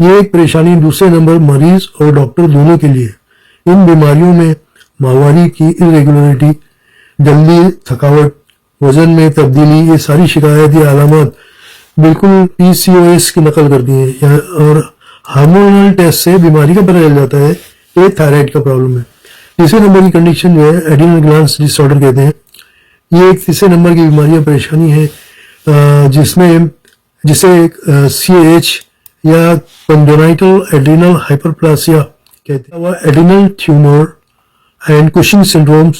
یہ ایک پریشانی دوسرے نمبر مریض اور ڈاکٹر دونوں کے لیے. ان بیماریوں میں ماہواری کی irregularity، جلدی تھکاوٹ، وزن میں تبدیلی، یہ ساری شکایت یا علامات بالکل PCOS کی نقل کرتی ہیں. اور ہارمونل ٹیسٹ سے بیماری کا پتہ چل جاتا ہے کہ تھائرائڈ کا پرابلم ہے. تیسرے نمبر کی کنڈیشن جو ہے ایڈینل گلانڈز ڈس آرڈر کہتے ہیں. یہ ایک تیسرے نمبر کی بیماری یا پریشانی ہے جسے CAH یا کنجنائٹل ایڈرینل ہائپرپلاسیا کہتے ہیں. ایڈینل ٹیومر اینڈ کوشنگ سنڈرومز،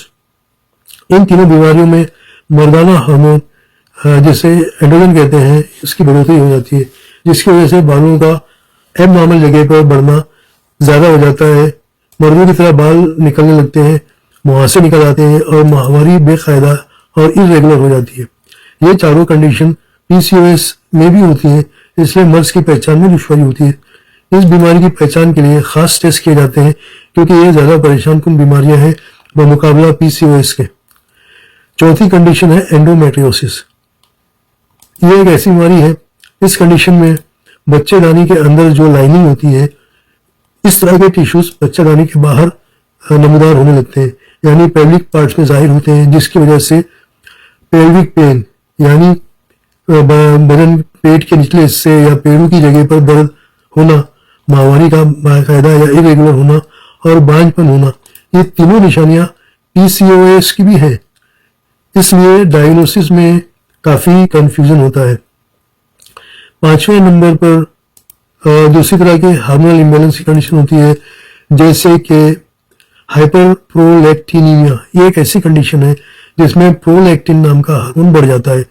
ان تینوں بیماریوں میں مردانہ ہارمون جسے اینڈروجن کہتے ہیں اس کی بڑھوتری ہو جاتی ہے، جس کی وجہ سے بالوں کا ایب نارمل جگہ پر بڑھنا زیادہ ہو جاتا ہے. مردوں کی طرح بال نکلنے لگتے ہیں، مہاسے نکل آتے ہیں اور ماہواری بے قاعدہ اور irregular ہو جاتی ہے. یہ چاروں کنڈیشن PCOS میں بھی ہوتی ہیں، اس لیے مرض کی پہچان میں دشواری ہوتی ہے. اس بیماری کی پہچان کے لیے خاص ٹیسٹ کیے جاتے ہیں کیونکہ یہ زیادہ پریشان کن بیماریاں ہیں بمقابلہ PCOS کے. چوتھی کنڈیشن ہے اینڈومیٹریوسس. یہ ایک ایسی بیماری ہے، اس کنڈیشن میں بچے دانی کے اندر جو لائننگ ہوتی ہے، اس طرح کے ٹیشوز بچہ دانی کے باہر نمودار ہونے لگتے ہیں، یعنی پیلوک پارٹس میں ظاہر ہوتے ہیں، جس کی وجہ سے پیلوک پین یعنی بدن پیٹ کے نچلے حصے یا پیروں کی جگہ پر درد ہونا، ماہواری کا باقاعدہ یا irregular ہونا اور بانجھ پن ہونا، یہ تینوں نشانیاں PCOS کی بھی ہیں. اس لیے ڈائگنوسس میں کافی کنفیوژن ہوتا ہے. پانچویں نمبر پر دوسری طرح کے ہارمونل امبیلنس کی کنڈیشن ہوتی ہے جیسے کہ ہائپر پرولیکٹینیمیا. یہ ایک ایسی کنڈیشن ہے جس میں پرولیکٹین نام کا ہارمون بڑھ جاتا ہے.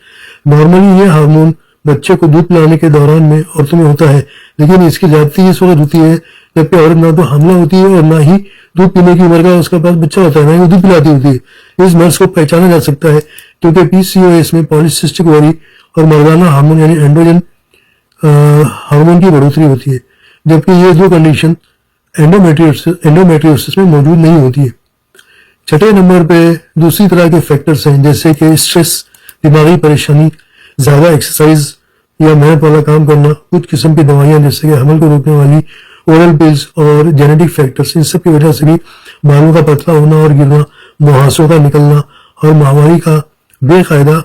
نارملی یہ ہارمون بچے کو دودھ پلانے کے دوران میں عورتوں میں ہوتا ہے، لیکن اس کی زیادتی اس وقت ہوتی ہے جبکہ عورت نہ تو حاملہ ہوتی ہے اور نہ ہی دودھ پینے کی عمر کا اس کے پاس بچہ ہوتا ہے، نہ ہی وہ دودھ پلاتی ہوتی ہے. اس مرض کو پہچانا جا سکتا ہے کیونکہ PCOS میں پالیسسٹک اووری اور مردانہ ہارمون یعنی اینڈروجن ہارمون کی بڑھوتری ہوتی ہے، جبکہ یہ دو کنڈیشن اینڈومیٹریوسس میں موجود نہیں ہوتی ہے. چھٹے نمبر پہ دوسری طرح کے فیکٹرز ہیں جیسے کہ اسٹریس، دماغی پریشانی، زیادہ ایکسرسائز یا محنت والا کام کرنا، کچھ قسم کی دوائیاں جیسے کہ حمل کو روکنے والی اورل پلز اور جینیٹک فیکٹرز، ان سب کی وجہ سے بھی بالوں کا پتلا ہونا اور گرنا، مہاسوں کا نکلنا اور ماہواری کا بے قاعدہ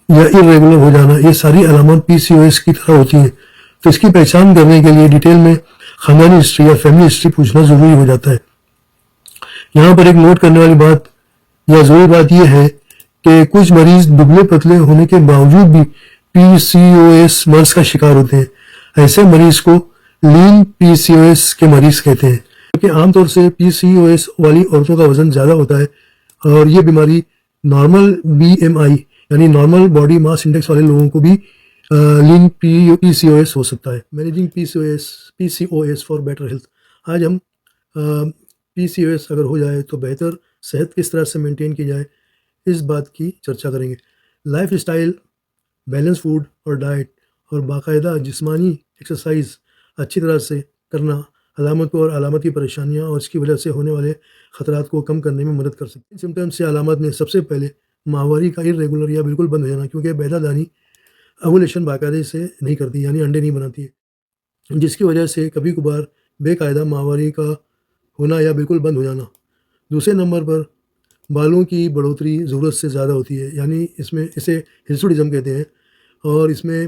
یا irregular ہو جانا، یہ ساری علامات PCOS کی طرح ہوتی ہیں. تو اس کی پہچان کرنے کے لیے ڈیٹیل میں خاندانی ہسٹری یا فیملی ہسٹری پوچھنا ضروری ہو جاتا ہے. یہاں پر ایک نوٹ کرنے والی بات یا ضروری بات یہ ہے کہ کچھ مریض دبلے پتلے ہونے کے باوجود بھی PCOS مرض کا شکار ہوتے ہیں. ایسے مریض کو لین PCOS کے مریض کہتے ہیں، کیونکہ عام طور سے PCOS والی عورتوں کا وزن زیادہ ہوتا ہے اور یہ بیماری نارمل BMI یعنی نارمل باڈی ماس انڈیکس والے لوگوں کو بھی لین PCOS ہو سکتا ہے. Managing PCOS for better health. آج ہم PCOS اگر ہو جائے تو بہتر صحت کس طرح سے مینٹین کی جائے اس بات کی چرچا کریں گے. لائف اسٹائل، بیلنس فوڈ اور ڈائٹ اور باقاعدہ جسمانی ایکسرسائز اچھی طرح سے کرنا علامتوں اور علامت کی پریشانیاں اور اس کی وجہ سے ہونے والے خطرات کو کم کرنے میں مدد کر سکتے ہیں. سمٹمس یا علامات میں سب سے پہلے ماہواری کا irregular یا بالکل بند ہو جانا، کیونکہ بیدہ دانی اوولیشن باقاعدے سے نہیں کرتی یعنی انڈے نہیں بناتی ہے، جس کی وجہ سے کبھی کبھار بے قاعدہ ماہواری کا ہونا یا بالکل بند ہو جانا. دوسرے نمبر پر بالوں کی بڑھوتری ضرورت سے زیادہ ہوتی ہے، یعنی اسے ہرسوٹزم کہتے ہیں، اور اس میں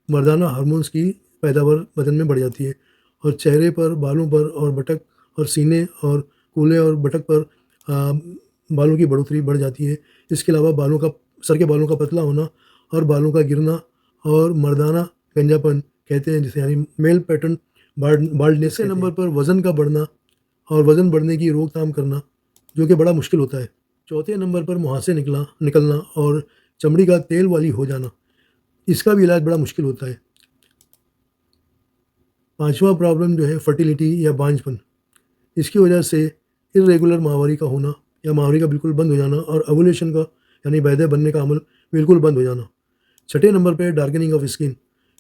مردانہ ہارمونز کی پیداوار بدن میں بڑھ جاتی ہے اور چہرے پر، بالوں پر اور بٹک اور سینے اور کولے اور بٹک پر بالوں کی بڑھوتری بڑھ جاتی ہے. اس کے علاوہ سر کے بالوں کا پتلا ہونا اور بالوں کا گرنا اور مردانہ گنجا پن کہتے ہیں جسے یعنی میل پیٹرن بالڈنس. تیسرے نمبر پر وزن کا بڑھنا اور وزن بڑھنے کی روک تھام کرنا جو کہ بڑا مشکل ہوتا ہے. چوتھے نمبر پر مہاسے نکلنا اور چمڑی کا تیل والی ہو جانا، اس کا بھی علاج بڑا مشکل ہوتا ہے. پانچواں پرابلم جو ہے فرٹیلیٹی یا بانجھ پن، اس کی وجہ سے irregular ماہواری کا ہونا یا ماہواری کا بالکل بند ہو جانا اور اوولیشن کا یعنی بیدے بننے کا عمل بالکل بند ہو جانا. چھٹے نمبر پہ ڈارکننگ آف اسکن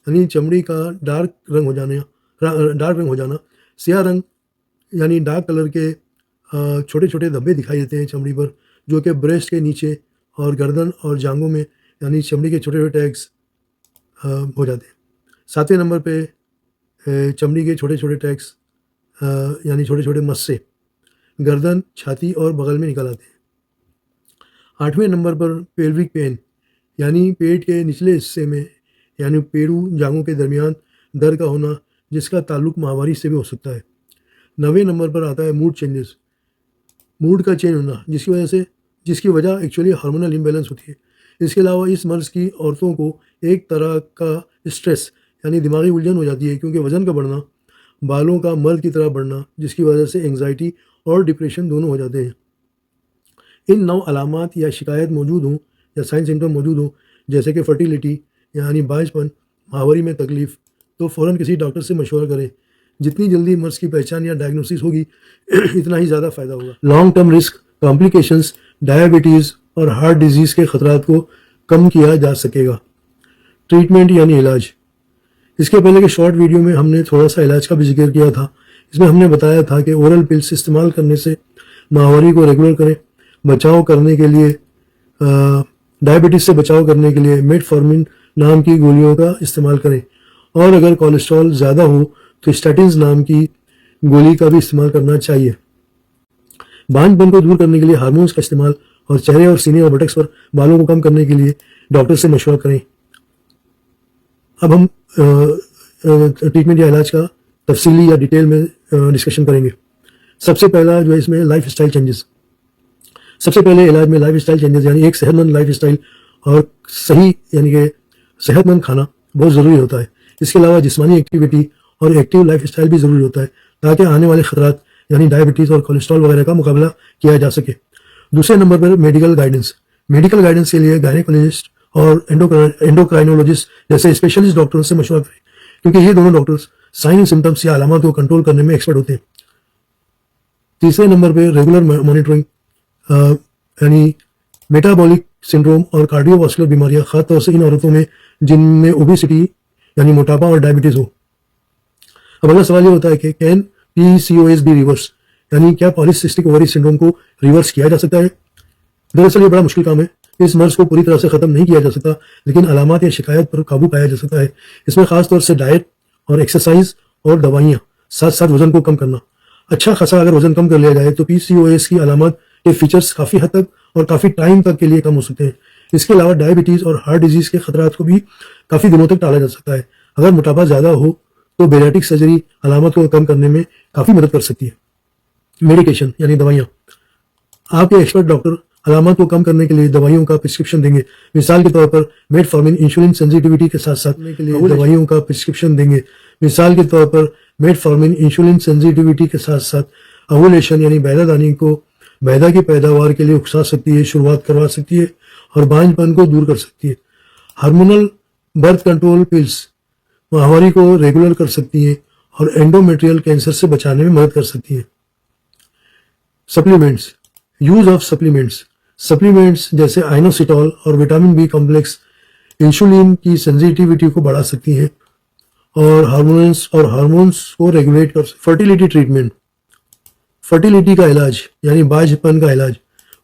یعنی چمڑی کا ڈارک رنگ ہو جانا. سیاہ رنگ یعنی ڈارک کلر کے چھوٹے چھوٹے دھبے دکھائی دیتے ہیں چمڑی پر، جو کہ بریسٹ کے نیچے اور گردن اور جانگوں میں یعنی چمڑی کے چھوٹے چھوٹے ٹیگس ہو جاتے ہیں. ساتویں نمبر پہ چمڑی کے چھوٹے چھوٹے ٹیکس یعنی چھوٹے چھوٹے مسے گردن، چھاتی اور بغل میں نکل آتے ہیں۔ 8ویں نمبر پر پیلوک پین یعنی پیٹ کے نچلے حصے میں یعنی پیڑو جانگوں کے درمیان درد کا ہونا، جس کا تعلق ماہواری سے بھی ہو سکتا ہے۔ 9ویں نمبر پر آتا ہے موڈ چینجز، موڈ کا چینج ہونا جس کی وجہ ایکچولی ہارمونل امبیلنس ہوتی ہے۔ اس کے علاوہ اس مرض کی عورتوں کو ایک طرح کا اسٹریس یعنی دماغی الجھن ہو جاتی ہے، کیونکہ وزن کا بڑھنا، بالوں کا مرد کی طرح بڑھنا، جس کی وجہ سے انگزائٹی اور ڈپریشن دونوں ہو جاتے ہیں۔ ان 9 علامات یا شکایت موجود ہوں یا سائن سمٹم موجود ہوں، جیسے کہ فرٹیلیٹی یعنی باجھ پن، ماہواری میں تکلیف، تو فوراً کسی ڈاکٹر سے مشورہ کریں۔ جتنی جلدی مرض کی پہچان یا ڈائگنوسس ہوگی اتنا ہی زیادہ فائدہ ہوگا۔ Long term risk, complications, diabetes اور ہارٹ ڈیزیز کے خطرات کو کم کیا جا سکے گا۔ ٹریٹمنٹ یعنی علاج۔ اس کے پہلے کے شارٹ ویڈیو میں ہم نے تھوڑا سا علاج کا بھی ذکر کیا تھا۔ اس میں ہم نے بتایا تھا کہ اورل پلس استعمال کرنے سے ماہواری کو ریگولر کریں، بچاؤ کرنے کے لیے ڈائبٹیز سے بچاؤ کرنے کے لیے میٹفارمن نام کی گولیوں کا استعمال کریں، اور اگر کولیسٹرول زیادہ ہو تو اسٹیٹنز نام کی گولی کا بھی استعمال کرنا چاہیے۔ بانجھ پن کو دور کرنے کے لیے ہارمونز کا استعمال، اور چہرے اور سینے اور بٹکس پر بالوں کو کم کرنے کے لیے ڈاکٹر سے مشورہ کریں۔ اب ہم ٹریٹمنٹ یا علاج کا تفصیلی یا ڈیٹیل میں ڈسکشن کریں گے۔ سب سے پہلا جو ہے اس میں لائف اسٹائل چینجز۔ سب سے پہلے علاج میں لائف اسٹائل چینجز یعنی ایک صحت مند لائف اسٹائل اور صحیح یعنی کہ صحت مند کھانا بہت ضروری ہوتا ہے۔ اس کے علاوہ جسمانی ایکٹیویٹی اور ایکٹیو لائف اسٹائل بھی ضروری ہوتا ہے، تاکہ آنے والے خطرات یعنی ڈائبٹیز اور کولیسٹرول وغیرہ کا مقابلہ کیا جا سکے۔ دوسرے نمبر پر میڈیکل گائیڈنس۔ میڈیکل گائیڈنس کے لیے گائنیکولوجسٹ اور انڈوکرائنولوجسٹ جیسے اسپیشلسٹ ڈاکٹروں سے مشورہ کریں، کیونکہ یہ دونوں ڈاکٹرز سائن اینڈ سمٹمس یا علامات کو کنٹرول کرنے میں ایکسپرٹ ہوتے ہیں۔ تیسرے نمبر پہ ریگولر مانیٹرنگ یعنی میٹابولک سنڈروم اور کارڈیو واسکولر بیماریاں، خاص طور سے ان عورتوں میں جن میں اوبیسٹی یعنی موٹاپا اور ڈائبٹیز ہو۔ اب اگلا سوال یہ ہوتا ہے کہ کین PCOS بھی ریورس، یعنی کیا پالیسسٹک اووری سنڈروم کو ریورس کیا جا سکتا ہے؟ دراصل یہ بڑا مشکل کام ہے۔ اس مرض کو پوری طرح سے ختم نہیں کیا جا سکتا، لیکن علامات یا شکایت پر قابو پایا جا سکتا ہے۔ اس میں خاص طور سے ڈائٹ اور ایکسرسائز اور دوائیاں، ساتھ ساتھ وزن کو کم کرنا۔ اچھا خاصا اگر وزن کم کر لیا جائے تو PCOS کی علامات کے فیچرز کافی حد تک اور کافی ٹائم تک کے لیے کم ہو سکتے ہیں۔ اس کے علاوہ ڈائبٹیز اور ہارٹ ڈیزیز کے خطرات کو بھی کافی دنوں تک ٹالا جا سکتا ہے۔ اگر موٹاپا زیادہ ہو تو بیریاٹک سرجری علامات کو کم کرنے میں کافی مدد کر سکتی ہے۔ میڈیکیشن یعنی دوائیاں۔ آپ کے ایکسپرٹ ڈاکٹر علامات کو کم کرنے کے لیے دوائیوں کا پرسکرپشن دیں گے۔ مثال کے طور پر میٹفارمن انسولین سینسیٹیوٹی کے ساتھ ساتھ دوائیوں کا پرسکرپشن دیں گے۔ مثال کے طور پر میٹفارمن انسولین سینسیٹیوٹی کے ساتھ ساتھ اوولیشن یعنی بیضہ دانی کو بیضہ کی پیداوار کے لیے اکسا سکتی ہے، شروعات کروا سکتی ہے اور بانجھ پن کو دور کر سکتی ہے۔ ہارمونل برتھ کنٹرول پلس ماہواری کو ریگولر کر سکتی ہیں اور اینڈومیٹریل کینسر سے بچانے میں مدد کر سکتی ہیں۔ سپلیمنٹس۔ یوز آف سپلیمنٹس جیسے آئنوسیٹول اور وٹامن B کمپلیکس انسولین کی سینسیٹیوٹی کو بڑھا سکتی ہیں اور ہارمونس کو ریگولیٹ کر سکتی ہیں۔ Fertility treatment. فرٹیلیٹی کا علاج یعنی باجھ پن کا علاج۔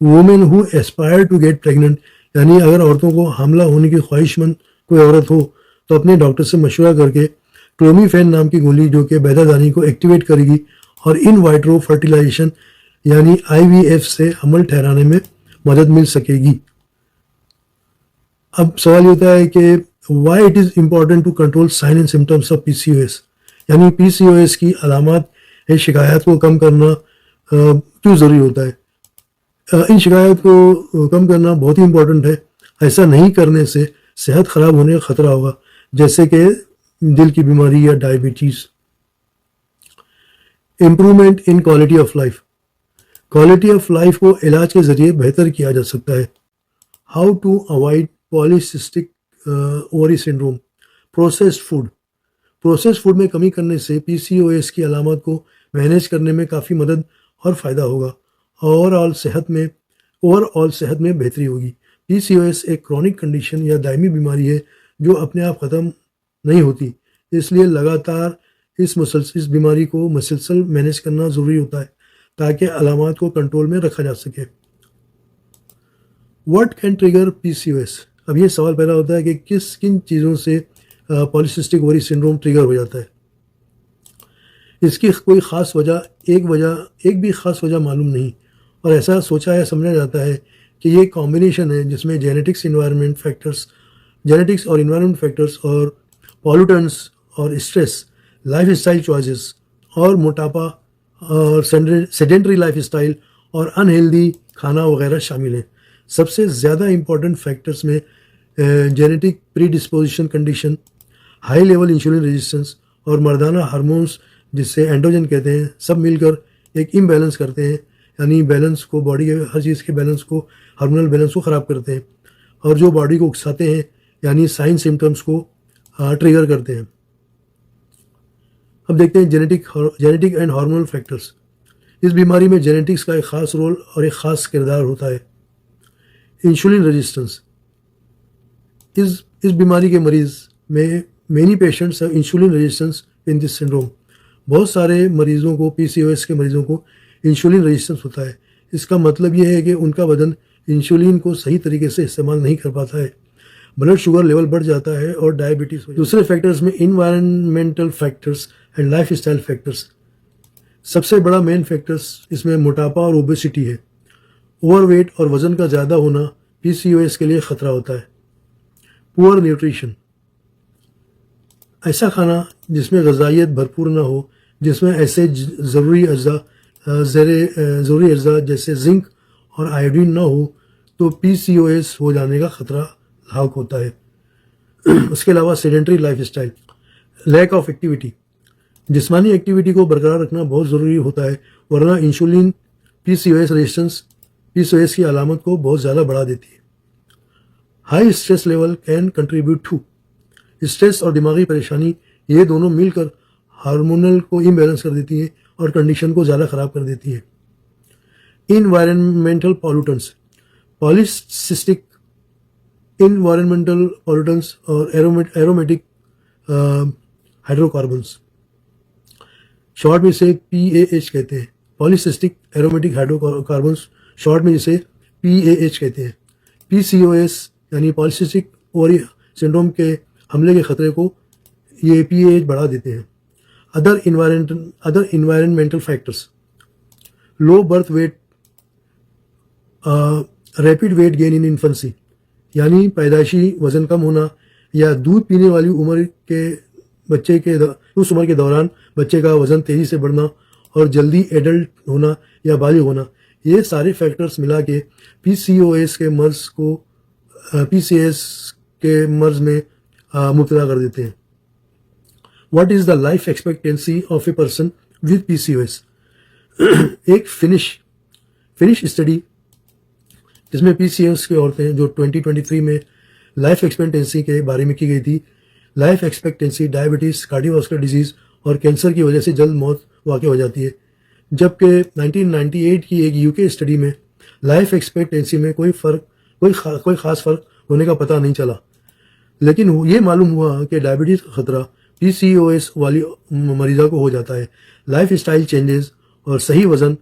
Women who aspire to get pregnant, یعنی اگر عورتوں کو حاملہ ہونے کی خواہش مند کوئی عورت ہو تو اپنے ڈاکٹر سے مشورہ کر کے کلومیفین نام کی گولی جو کہ بیضہ دانی کو ایکٹیویٹ کرے گی اور ان وائٹرو فرٹیلائزیشن یعنی IVF سے حمل ٹھہرانے میں مدد مل سکے گی۔ اب سوال یہ ہوتا ہے کہ why it is important to control sign and symptoms of PCOS، یعنی PCOS کی علامات شکایات کو کم کرنا کیوں ضروری ہوتا ہے؟ ان شکایات کو کم کرنا بہت ہی امپورٹنٹ ہے۔ ایسا نہیں کرنے سے صحت خراب ہونے کا خطرہ ہوگا، جیسے کہ دل کی بیماری یا diabetes. Improvement in quality of life. Quality of life کو علاج کے ذریعے بہتر کیا جا سکتا ہے۔ How to avoid polycystic ovary syndrome. Processed food میں کمی کرنے سے PCOS کی علامات کو مینیج کرنے میں کافی مدد اور فائدہ ہوگا۔ اوور آل صحت میں بہتری ہوگی۔ PCOS ایک کرونک کنڈیشن یا دائمی بیماری ہے جو اپنے آپ ختم نہیں ہوتی، اس لیے لگاتار اس بیماری کو مسلسل مینیج کرنا ضروری ہوتا ہے تاکہ علامات کو کنٹرول میں رکھا جا سکے۔ What can trigger PCOS؟ اب یہ سوال پیدا ہوتا ہے کہ کن چیزوں سے پالیسسٹک اووری سنڈروم ٹریگر ہو جاتا ہے۔ اس کی کوئی خاص وجہ ایک بھی خاص وجہ معلوم نہیں، اور ایسا سوچا یا سمجھا جاتا ہے کہ یہ کمبینیشن ہے جس میں جینیٹکس اور انوائرمنٹ فیکٹرز اور پالوٹنس اور اسٹریس، لائف اسٹائل چوائسز اور موٹاپا اور سیڈنٹری لائف اسٹائل اور انہیلدی کھانا وغیرہ شامل ہیں۔ سب سے زیادہ امپورٹنٹ فیکٹرز میں genetic predisposition condition, high level insulin resistance اور مردانہ ہارمونس جسے اینڈروجن کہتے ہیں، سب مل کر ایک امبیلنس کرتے ہیں، یعنی بیلنس کو، باڈی کے ہر چیز کے بیلنس کو، ہارمونل بیلنس کو خراب کرتے ہیں، اور جو باڈی کو اکساتے ہیں، یعنی سائن سمٹمس کو ٹریگر کرتے ہیں۔ اب دیکھتے ہیں جینیٹک اینڈ ہارمونل فیکٹرز۔ اس بیماری میں جینیٹکس کا ایک خاص رول اور ایک خاص کردار ہوتا ہے۔ انسولین ریزسٹنس، اس بیماری کے مریض میں مینی پیشنٹس انسولین ریزسٹنس ان دس سنڈروم، بہت سارے مریضوں کو، PCOS کے مریضوں کو انسولین ریزسٹنس ہوتا ہے۔ اس کا مطلب یہ ہے کہ ان کا بدن انسولین کو صحیح طریقے سے استعمال نہیں کر پاتا ہے، بلڈ شوگر لیول بڑھ جاتا ہے اور ڈائبٹیز۔ دوسرے فیکٹرز میں environmental factors and lifestyle factors. سب سے بڑا مین فیکٹرز اس میں موٹاپا اور اوبیسٹی ہے۔ اوور ویٹ اور وزن کا زیادہ ہونا PCOS کے لیے خطرہ ہوتا ہے۔ پور نیوٹریشن، ایسا کھانا جس میں غذائیت بھرپور نہ ہو، جس میں ایسے ضروری اجزاء جیسے زنک اور آیوڈین نہ ہو، تو PCOS ہو جانے کا خطرہ لاحق ہوتا ہے۔ اس کے علاوہ sedentary life style, lack of activity, جسمانی ایکٹیویٹی کو برقرار رکھنا بہت ضروری ہوتا ہے، ورنہ انسولین PCOS ریزسٹنس PCOS کی علامت کو بہت زیادہ بڑھا دیتی ہے۔ High stress level can contribute to, stress اور دماغی پریشانی یہ دونوں مل کر ہارمونل کو امبیلنس کر دیتی ہیں اور کنڈیشن کو زیادہ خراب کر دیتی ہے۔ انوائرمنٹل پالوٹنس، پالیسسٹک انوائرمنٹل پالوٹنس اور ایرومیٹک ہائیڈرو کاربنس، شارٹ میں اسے PAH کہتے ہیں۔ پالیسسٹک ایرومیٹک ہائیڈرو کاربنس، شارٹ میں جسے PAH کہتے ہیں، PCOS یعنی پالیسسٹک اووری سنڈروم کے حملے کے خطرے کو یہ PAH بڑھا دیتے ہیں۔ Other environmental factors, low birth weight, rapid weight gain in infancy, یعنی پیدائشی وزن کم ہونا، یا دودھ پینے والی اس عمر کے دوران بچے کا وزن تیزی سے بڑھنا اور جلدی ایڈلٹ ہونا یا بالغ ہونا، یہ سارے فیکٹرز ملا کے PCOS کے مرض میں مبتلا کر دیتے ہیں۔ What is the life expectancy of a person with PCOS؟ ایک فنش اسٹڈی جس میں PCOS کی عورتیں جو 2023 میں لائف ایکسپیکٹینسی کے بارے میں کی گئی تھی، لائف ایکسپیکٹینسی ڈائبٹیز، کارڈیوواسکولر ڈیزیز اور کینسر کی وجہ سے جلد موت واقع ہو جاتی ہے، جبکہ 1998 کی ایک UK اسٹڈی میں لائف ایکسپیکٹینسی میں کوئی خاص فرق ہونے کا پتہ نہیں چلا، لیکن یہ معلوم ہوا کہ ڈائبٹیز کا خطرہ PCOS والی مریضہ کو ہو جاتا ہے۔ لائف اسٹائل چینجز اور صحیح وزن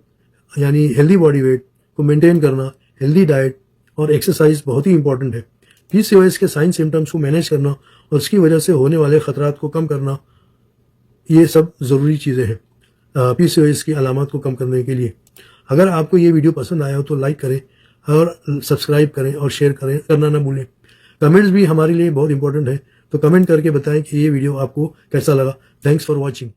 یعنی ہیلدی باڈی ویٹ کو مینٹین کرنا، ہیلدی ڈائٹ اور ایکسرسائز بہت ہی امپورٹنٹ ہے۔ PCOS کے سائن سمٹمس کو مینیج کرنا اور اس کی وجہ سے ہونے والے خطرات کو کم کرنا، یہ سب ضروری چیزیں ہیں PCOS کی علامات کو کم کرنے کے لیے۔ اگر آپ کو یہ ویڈیو پسند آیا ہو تو لائک کریں اور سبسکرائب کریں اور شیئر کرنا نہ بھولیں۔ کمنٹس بھی ہمارے لیے بہت امپورٹنٹ ہے، تو کمنٹ کر کے بتائیں کہ یہ ویڈیو آپ کو کیسا لگا۔ Thanks for watching.